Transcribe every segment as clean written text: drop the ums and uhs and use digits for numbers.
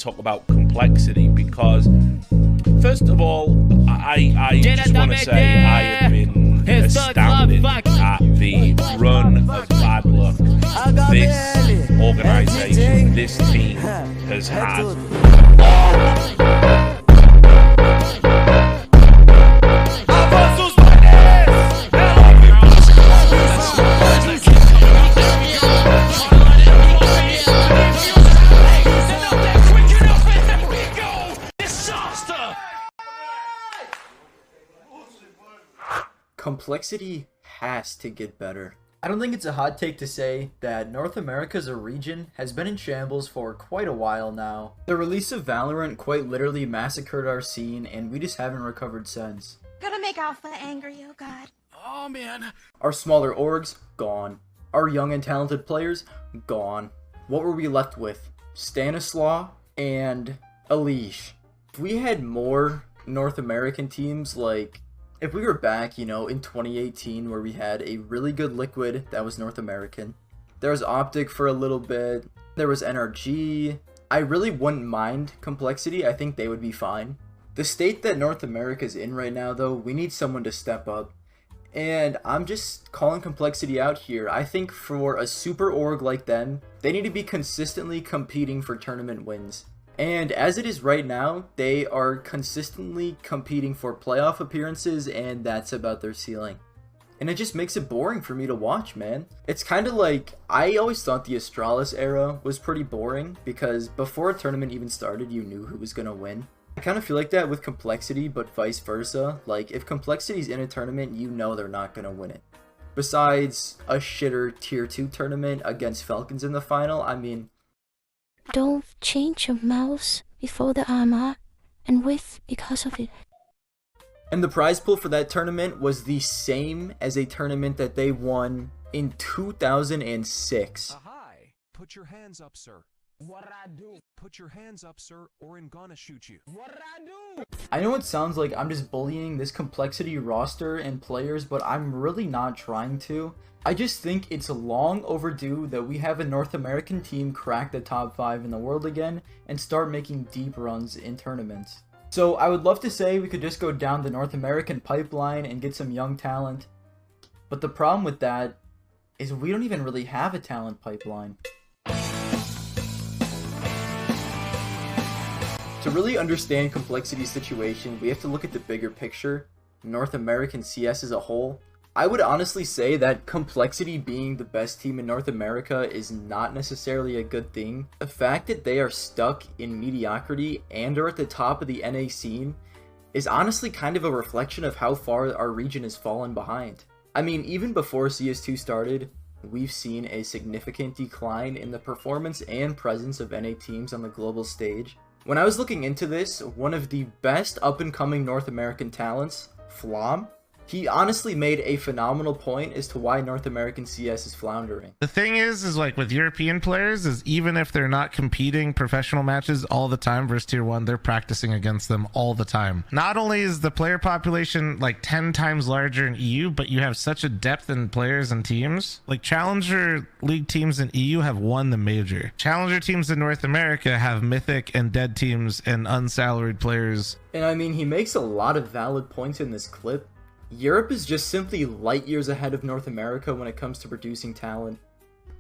talk about complexity because, first of all, I just want to say I have been astounded at the run of bad luck this organisation, this team has had. Complexity has to get better. I don't think it's a hot take to say that North America as a region has been in shambles for quite a while now. The release of Valorant quite literally massacred our scene, and we just haven't recovered since. Gonna make Alpha angry, oh god. Oh man. Our smaller orgs, gone. Our young and talented players, gone. What were we left with? Stanislaw and Elish. If we had more North American teams, like if we were back, in 2018 where we had a really good Liquid that was North American. There was Optic for a little bit. There was NRG. I really wouldn't mind Complexity. I think they would be fine. The state that North America is in right now, though, we need someone to step up. And I'm just calling Complexity out here. I think for a super org like them, they need to be consistently competing for tournament wins. And as it is right now, they are consistently competing for playoff appearances, and that's about their ceiling. And it just makes it boring for me to watch, man. It's kind of like, I always thought the Astralis era was pretty boring, because before a tournament even started, you knew who was going to win. I kind of feel like that with Complexity, but vice versa. Like, if Complexity's in a tournament, you know they're not going to win it. Besides a shitter tier 2 tournament against Falcons in the final, I mean, don't change your mouse before the armor and width because of it. And the prize pool for that tournament was the same as a tournament that they won in 2006. Hi, put your hands up, sir. What I do? Put your hands up, sir, or I'm gonna shoot you. What I do? I know it sounds like I'm just bullying this Complexity roster and players, but I'm really not trying to. I just think it's long overdue that we have a North American team crack the top 5 in the world again and start making deep runs in tournaments. So I would love to say we could just go down the North American pipeline and get some young talent, but the problem with that is we don't even really have a talent pipeline. To really understand Complexity's situation, we have to look at the bigger picture, North American CS as a whole. I would honestly say that Complexity being the best team in North America is not necessarily a good thing. The fact that they are stuck in mediocrity and are at the top of the NA scene is honestly kind of a reflection of how far our region has fallen behind. I mean, even before CS2 started, we've seen a significant decline in the performance and presence of NA teams on the global stage. When I was looking into this, one of the best up-and-coming North American talents, Flom, he honestly made a phenomenal point as to why North American CS is floundering. The thing is like with European players is even if they're not competing professional matches all the time versus tier 1, they're practicing against them all the time. Not only is the player population like 10 times larger in EU, but you have such a depth in players and teams. Like Challenger League teams in EU have won the major. Challenger teams in North America have mythic and dead teams and unsalaried players. And I mean, he makes a lot of valid points in this clip. Europe is just simply light years ahead of North America when it comes to producing talent.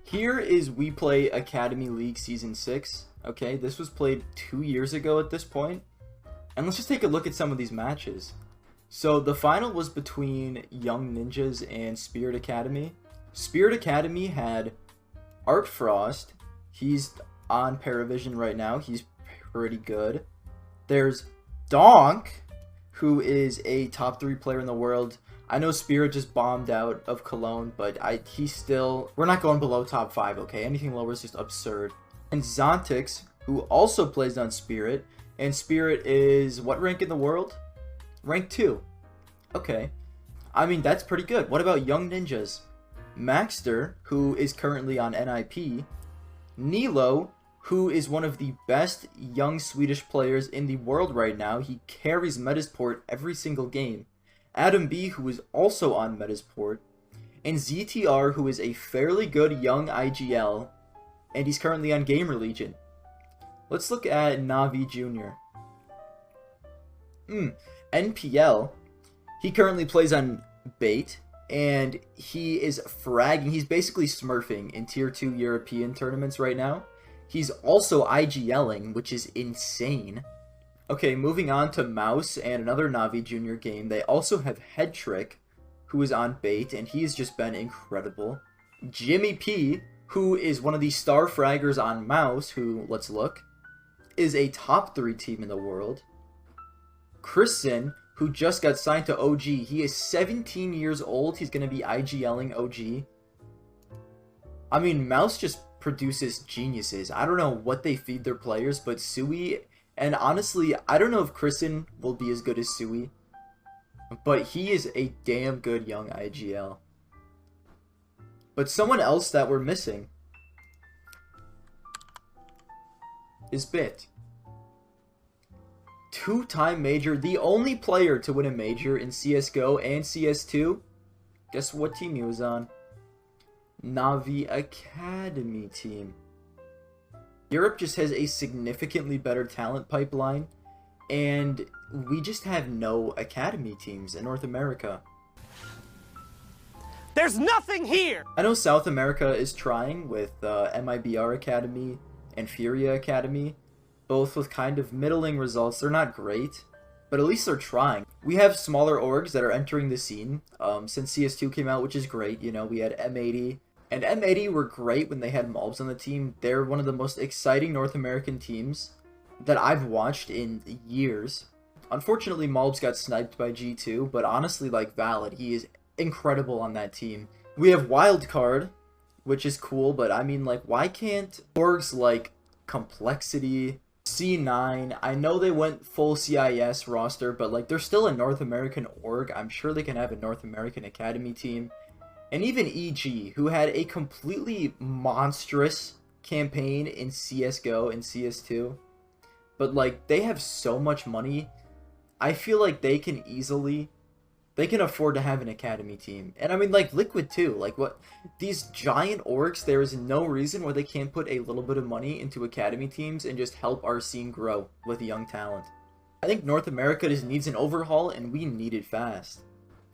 Here is We Play Academy League Season 6. Okay, this was played 2 years ago at this point. And let's just take a look at some of these matches. So the final was between Young Ninjas and Spirit Academy. Spirit Academy had Art Frost. He's on Paravision right now. He's pretty good. There's Donk, who is a top 3 player in the world. I know Spirit just bombed out of Cologne, but we're not going below top 5, okay? Anything lower is just absurd. And Zontix, who also plays on Spirit, and Spirit is what rank in the world? Rank 2. Okay. I mean, that's pretty good. What about Young Ninjas? Maxter, who is currently on NIP. Nilo, who is one of the best young Swedish players in the world right now. He carries Metasport every single game. Adam B, who is also on Metasport. And ZTR, who is a fairly good young IGL, and he's currently on Gamer Legion. Let's look at Navi Jr. NPL. He currently plays on Bait, and he is fragging. He's basically smurfing in Tier 2 European tournaments right now. He's also IGLing, which is insane. Okay, moving on to Mouse and another Navi Jr. game. They also have Head Trick, who is on Bait, and he's just been incredible. Jimmy P, who is one of the star fraggers on Mouse, who, let's look, is a top 3 team in the world. Christian, who just got signed to OG. He is 17 years old. He's going to be IGLing OG. I mean, Mouse just produces geniuses. I don't know what they feed their players, but Sui, and honestly, I don't know if Christian will be as good as Sui, but he is a damn good young IGL. But someone else that we're missing is Bit. 2-time major, the only player to win a major in CSGO and CS2. Guess what team he was on? Navi Academy team. Europe just has a significantly better talent pipeline, and we just have no Academy teams in North America. There's nothing here! I know South America is trying with MIBR Academy and Furia Academy, both with kind of middling results. They're not great, but at least they're trying. We have smaller orgs that are entering the scene since CS2 came out, which is great. You know, we had M80, and M80 were great when they had Malbs on the team. They're one of the most exciting North American teams that I've watched in years. Unfortunately, Malbs got sniped by G2, but honestly, like Valid, he is incredible on that team. We have Wildcard, which is cool, but I mean, like, why can't orgs like Complexity, C9, I know they went full CIS roster, but like they're still a North American org. I'm sure they can have a North American Academy team. And even EG, who had a completely monstrous campaign in CSGO and CS2. But like, they have so much money. I feel like they can afford to have an Academy team. And I mean, like, Liquid too. Like, what? These giant orgs, there is no reason why they can't put a little bit of money into Academy teams and just help our scene grow with young talent. I think North America just needs an overhaul, and we need it fast.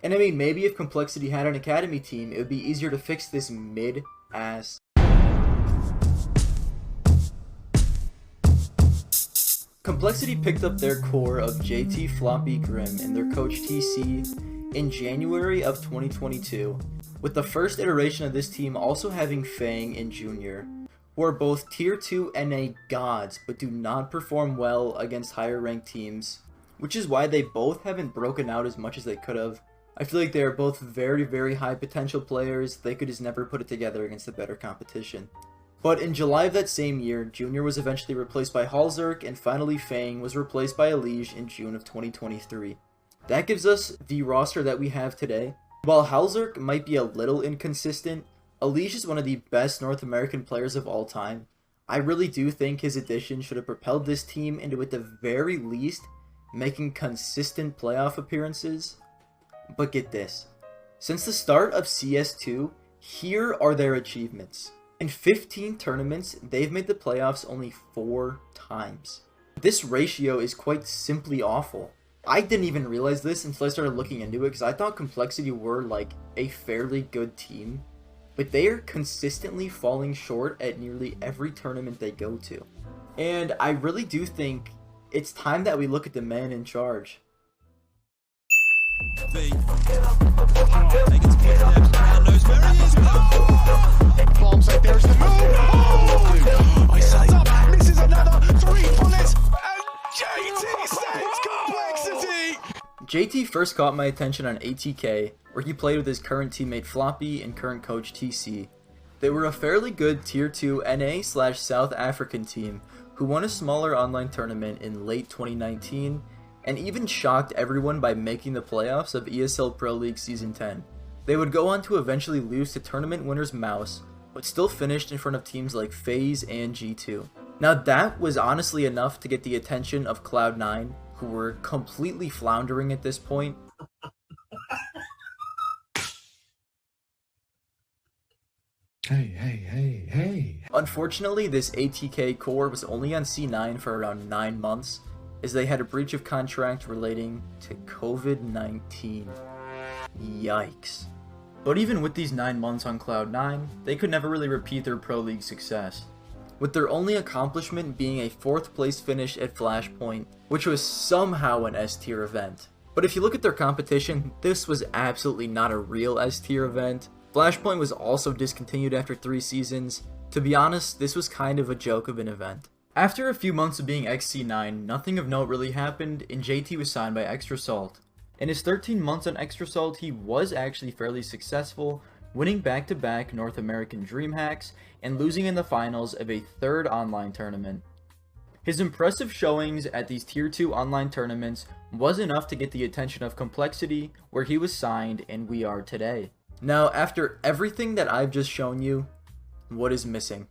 And I mean, maybe if Complexity had an Academy team, it would be easier to fix this mid-ass. Complexity picked up their core of JT, Floppy, Grim, and their coach TC in January of 2022, with the first iteration of this team also having Fang and Junior, who are both Tier 2 NA gods but do not perform well against higher ranked teams, which is why they both haven't broken out as much as they could have. I feel like they are both very, very high potential players. They could just never put it together against the better competition. But in July of that same year, Junior was eventually replaced by Halzerk, and finally Fang was replaced by Elige in June of 2023. That gives us the roster that we have today. While Halzerk might be a little inconsistent, Elige is one of the best North American players of all time. I really do think his addition should have propelled this team into, at the very least, making consistent playoff appearances. But get this, since the start of CS2, here are their achievements. In 15 tournaments, they've made the playoffs only 4 times. This ratio is quite simply awful. I didn't even realize this until I started looking into it, because I thought Complexity were like a fairly good team, but they are consistently falling short at nearly every tournament they go to. And I really do think it's time that we look at the man in charge. Bombs like there's the move. Oh! I set up. Misses another 3 bullets, and JT saves Complexity. JT first caught my attention on ATK, where he played with his current teammate Floppy and current coach TC. They were a fairly good Tier 2 NA/South African team who won a smaller online tournament in late 2019 and even shocked everyone by making the playoffs of ESL Pro League Season 10. They would go on to eventually lose to tournament winners Mouse, but still finished in front of teams like FaZe and G2. Now that was honestly enough to get the attention of Cloud9, who were completely floundering at this point. Hey. Unfortunately, this ATK core was only on C9 for around 9 months, as they had a breach of contract relating to COVID-19. Yikes. But even with these 9 months on Cloud9, they could never really repeat their Pro League success, with their only accomplishment being a 4th place finish at Flashpoint, which was somehow an S-tier event. But if you look at their competition, this was absolutely not a real S-tier event. Flashpoint was also discontinued after 3 seasons. To be honest, this was kind of a joke of an event. After a few months of being XC9, nothing of note really happened, and JT was signed by Extra Salt. In his 13 months on Extra Salt, he was actually fairly successful, winning back-to-back North American Dream Hacks and losing in the finals of a 3rd online tournament. His impressive showings at these Tier 2 online tournaments was enough to get the attention of Complexity, where he was signed and we are today. Now, after everything that I've just shown you, what is missing?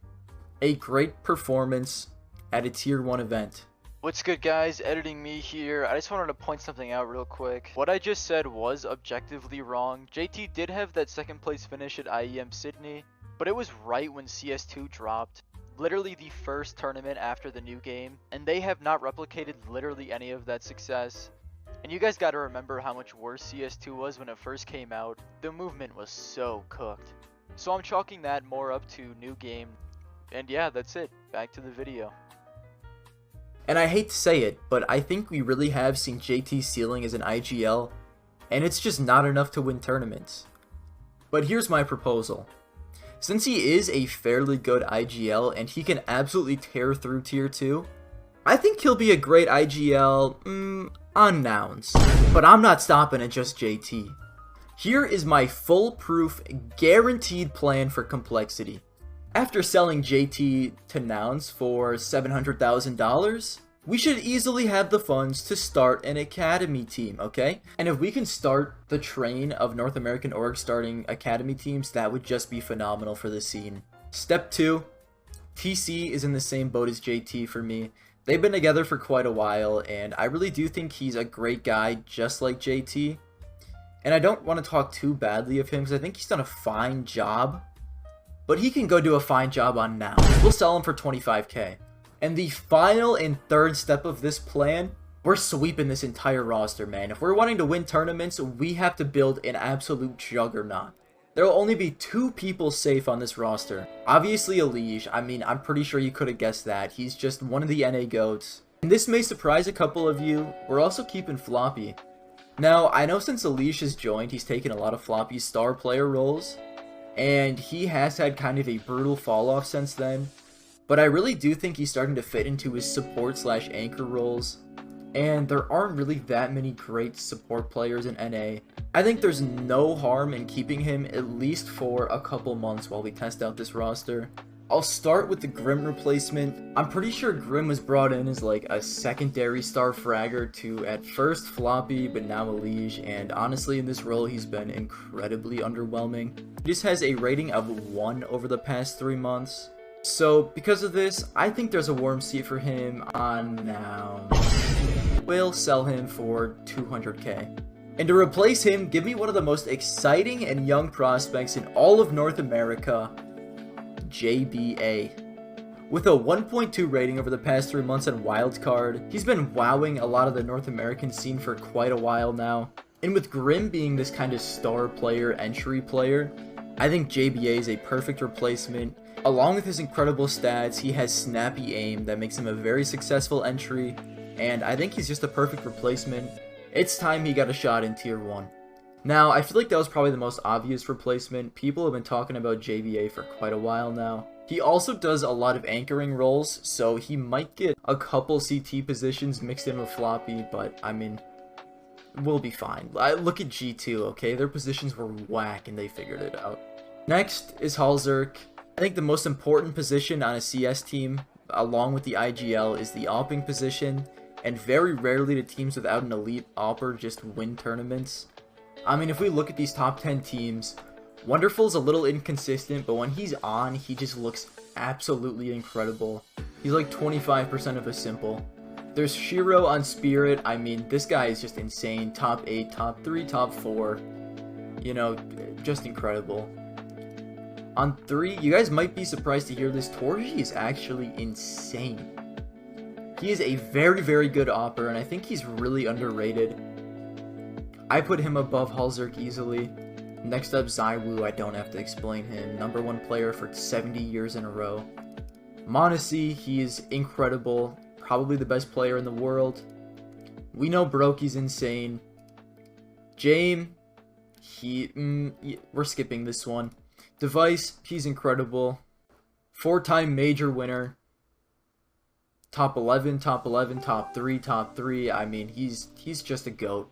A great performance at a Tier 1 event. What's good, guys? Editing me here. I just wanted to point something out real quick. What I just said was objectively wrong. JT did have that 2nd place finish at IEM Sydney, but it was right when CS2 dropped. Literally the first tournament after the new game, and they have not replicated literally any of that success. And you guys gotta remember how much worse CS2 was when it first came out. The movement was so cooked. So I'm chalking that more up to new game. And yeah, that's it. Back to the video. And I hate to say it, but I think we really have seen JT's ceiling as an IGL, and it's just not enough to win tournaments. But here's my proposal. Since he is a fairly good IGL and he can absolutely tear through Tier 2, I think he'll be a great IGL, on nouns. But I'm not stopping at just JT. Here is my foolproof, guaranteed plan for Complexity. After selling JT to nouns for $700,000, we should easily have the funds to start an academy team, okay? And if we can start the train of North American orgs starting academy teams, that would just be phenomenal for the scene. Step 2, TC is in the same boat as JT for me. They've been together for quite a while, and I really do think he's a great guy, just like JT. And I don't want to talk too badly of him, because I think he's done a fine job. But he can go do a fine job on now. We'll sell him for $25K. And the final and 3rd step of this plan, we're sweeping this entire roster, man. If we're wanting to win tournaments, we have to build an absolute juggernaut. There will only be 2 people safe on this roster. Obviously Elige, I mean, I'm pretty sure you could have guessed that. He's just one of the NA GOATs. And this may surprise a couple of you, we're also keeping Floppy. Now, I know since Elige has joined, he's taken a lot of Floppy's star player roles, and he has had kind of a brutal fall off since then, but I really do think he's starting to fit into his support / anchor roles, and there aren't really that many great support players in NA. I think there's no harm in keeping him at least for a couple months while we test out this roster. I'll start with the Grim replacement. I'm pretty sure Grim was brought in as like a secondary star fragger to at first Floppy, but now Elige, and honestly in this role he's been incredibly underwhelming. He just has a rating of 1 over the past 3 months. So because of this, I think there's a warm seat for him on now. We'll sell him for $200K. And to replace him, give me one of the most exciting and young prospects in all of North America, JBA. With a 1.2 rating over the past 3 months on Wildcard, he's been wowing a lot of the North American scene for quite a while now. And with Grim being this kind of star player, entry player, I think JBA is a perfect replacement. Along with his incredible stats, he has snappy aim that makes him a very successful entry, and I think he's just a perfect replacement. It's time he got a shot in Tier 1. Now, I feel like that was probably the most obvious replacement. People have been talking about JBA for quite a while now. He also does a lot of anchoring roles, so he might get a couple CT positions mixed in with Floppy, but I mean, we'll be fine. Look at G2, okay? Their positions were whack and they figured it out. Next is Halzerk. I think the most important position on a CS team, along with the IGL, is the opping position, and very rarely do teams without an elite opper just win tournaments. I mean, if we look at these top 10 teams, Wonderful's a little inconsistent, but when he's on, he just looks absolutely incredible. He's like 25% of a simple. There's Shiro on Spirit. I mean, this guy is just insane. Top 8, top 3, top 4. You know, just incredible. On 3, you guys might be surprised to hear this, Torji is actually insane. He is a very, very good opper, and I think he's really underrated. I put him above Halzerk easily. Next up, Zaiwu, I don't have to explain him. Number 1 player for 70 years in a row. Monesi, he is incredible. Probably the best player in the world. We know Broki's insane. Jame, we're skipping this one. Device, he's incredible. 4-time major winner. Top 11, top 11, top 3, top 3. I mean, he's just a GOAT.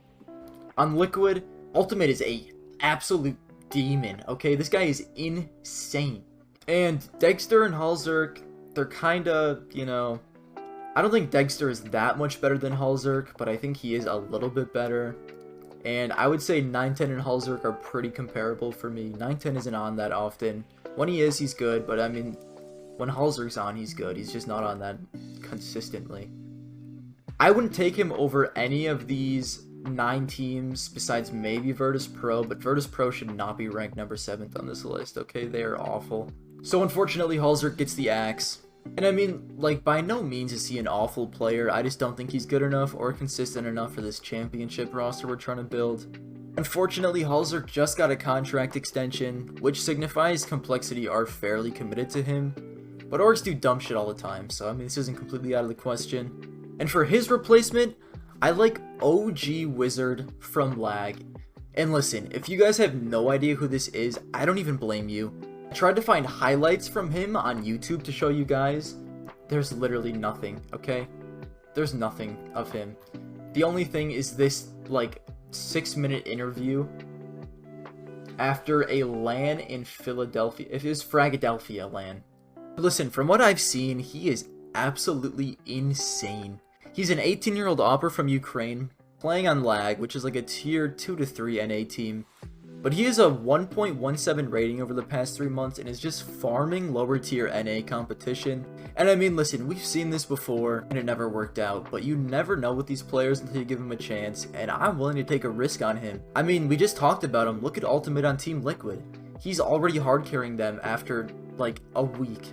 On Liquid, Ultimate is a absolute demon, okay? This guy is insane. And Dexter and Halzerk, they're kinda, you know... I don't think Dexter is that much better than Halzerk, but I think he is a little bit better. And I would say 910 and Halzerk are pretty comparable for me. 910 isn't on that often. When he is, he's good, but I mean... When Halzerk's on, he's good. He's just not on that consistently. I wouldn't take him over any of these 9 teams besides maybe Virtus Pro, but Virtus Pro should not be ranked number 7th on this list, okay? They are awful. So unfortunately, Halzerk gets the axe. And I mean, like, by no means is he an awful player. I just don't think he's good enough or consistent enough for this championship roster we're trying to build. Unfortunately, Halzerk just got a contract extension, which signifies Complexity are fairly committed to him. But orgs do dumb shit all the time, so I mean, this isn't completely out of the question. And for his replacement, I like OG Wizard from Lag. And listen, if you guys have no idea who this is, I don't even blame you. I tried to find highlights from him on YouTube to show you guys. There's literally nothing, okay? There's nothing of him. The only thing is this, like, 6-minute interview after a LAN in Philadelphia. It is Fragadelphia LAN. Listen, from what I've seen, he is absolutely insane. He's an 18-year-old opper from Ukraine, playing on Lag, which is like a tier 2 to 3 NA team. But he has a 1.17 rating over the past 3 months and is just farming lower tier NA competition. And I mean, listen, we've seen this before and it never worked out, but you never know with these players until you give them a chance, and I'm willing to take a risk on him. I mean, we just talked about him. Look at Ultimate on Team Liquid. He's already hard carrying them after like a week.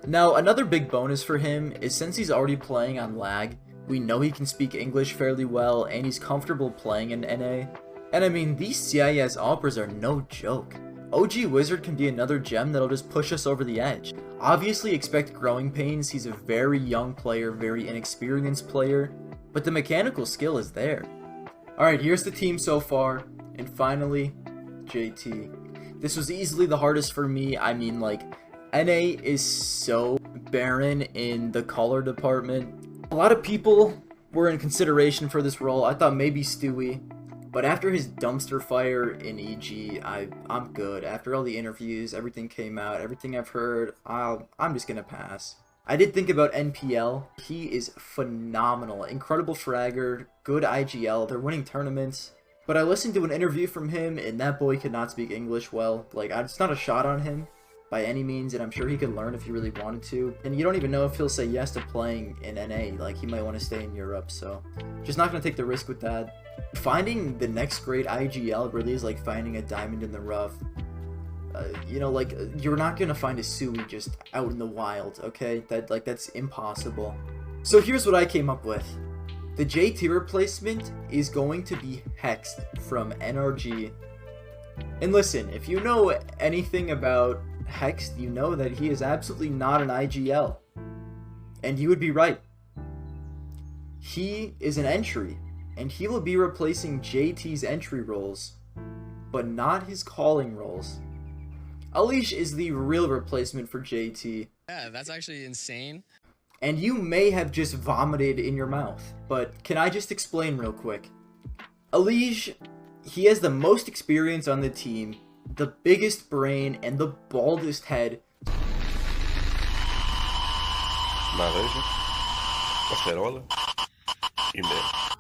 Now, another big bonus for him is since he's already playing on Lag, we know he can speak English fairly well and he's comfortable playing in NA. And I mean, these CIS operas are no joke. OG Wizard can be another gem that'll just push us over the edge. Obviously expect growing pains, he's a very young player, very inexperienced player, but the mechanical skill is there. Alright, here's the team so far, and finally, JT. This was easily the hardest for me. I mean, like, NA is so barren in the color department. A lot of people were in consideration for this role. I thought maybe Stewie, but after his dumpster fire in EG, I'm good. After all the interviews, everything came out, everything I've heard, I'm just gonna pass. I did think about NPL. He is phenomenal. Incredible fragger, good IGL, they're winning tournaments. But I listened to an interview from him, and that boy could not speak English well. Like, it's not a shot on him by any means, and I'm sure he could learn if he really wanted to. And you don't even know if he'll say yes to playing in NA. Like, he might want to stay in Europe, so just not going to take the risk with that. Finding the next great IGL really is like finding a diamond in the rough. You know, like, you're not going to find a Sui just out in the wild, okay? That's impossible. So here's what I came up with. The JT replacement is going to be Hexed from NRG. And listen, if you know anything about Hexed, you know that he is absolutely not an IGL. And you would be right. He is an entry, and he will be replacing JT's entry roles, but not his calling roles. Alish is the real replacement for JT. Yeah, that's actually insane. And you may have just vomited in your mouth, but can I just explain real quick? Alish, he has the most experience on the team, the biggest brain, and the baldest head.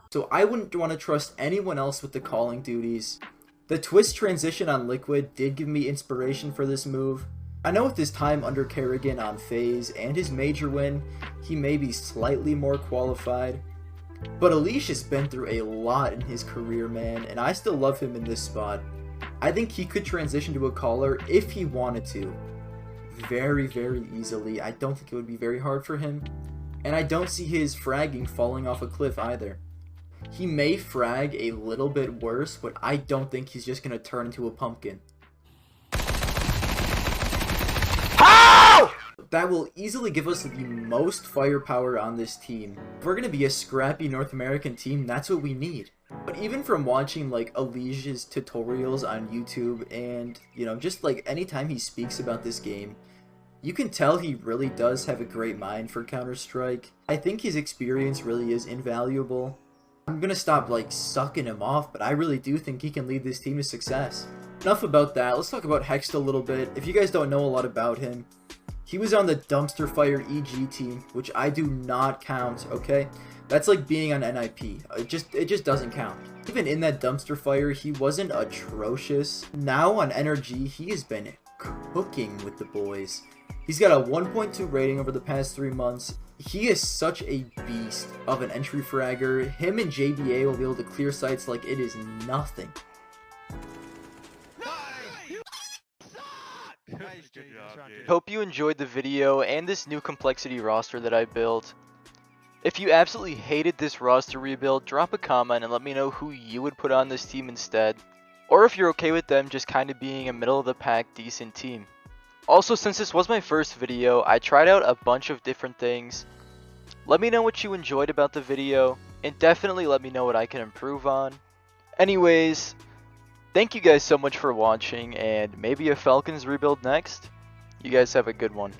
So I wouldn't want to trust anyone else with the calling duties. The twist transition on Liquid did give me inspiration for this move. I know with his time under Kerrigan on FaZe and his major win, he may be slightly more qualified. But Alish has been through a lot in his career, man, and I still love him in this spot. I think he could transition to a caller if he wanted to. very, very easily. I don't think it would be very hard for him. And I don't see his fragging falling off a cliff either. He may frag a little bit worse, but I don't think he's just going to turn into a pumpkin. That will easily give us the most firepower on this team. If we're going to be a scrappy North American team, that's what we need. But even from watching like Elijah's tutorials on YouTube and, you know, just like anytime he speaks about this game, you can tell he really does have a great mind for Counter-Strike. I think his experience really is invaluable. I'm going to stop like sucking him off, but I really do think he can lead this team to success. Enough about that. Let's talk about Hext a little bit. If you guys don't know a lot about him, he was on the Dumpster Fire EG team, which I do not count, okay? That's like being on NIP. It just doesn't count. Even in that Dumpster Fire, he wasn't atrocious. Now on NRG, he has been cooking with the boys. He's got a 1.2 rating over the past 3 months. He is such a beast of an entry fragger. Him and JBA will be able to clear sites like it is nothing. Hope you enjoyed the video and this new complexity roster that I built. If you absolutely hated this roster rebuild, drop a comment and let me know who you would put on this team instead. Or if you're okay with them just kind of being a middle of the pack decent team. Also, since this was my first video, I tried out a bunch of different things. Let me know what you enjoyed about the video, and definitely let me know what I can improve on. Anyways, thank you guys so much for watching, and maybe a Falcons rebuild next. You guys have a good one.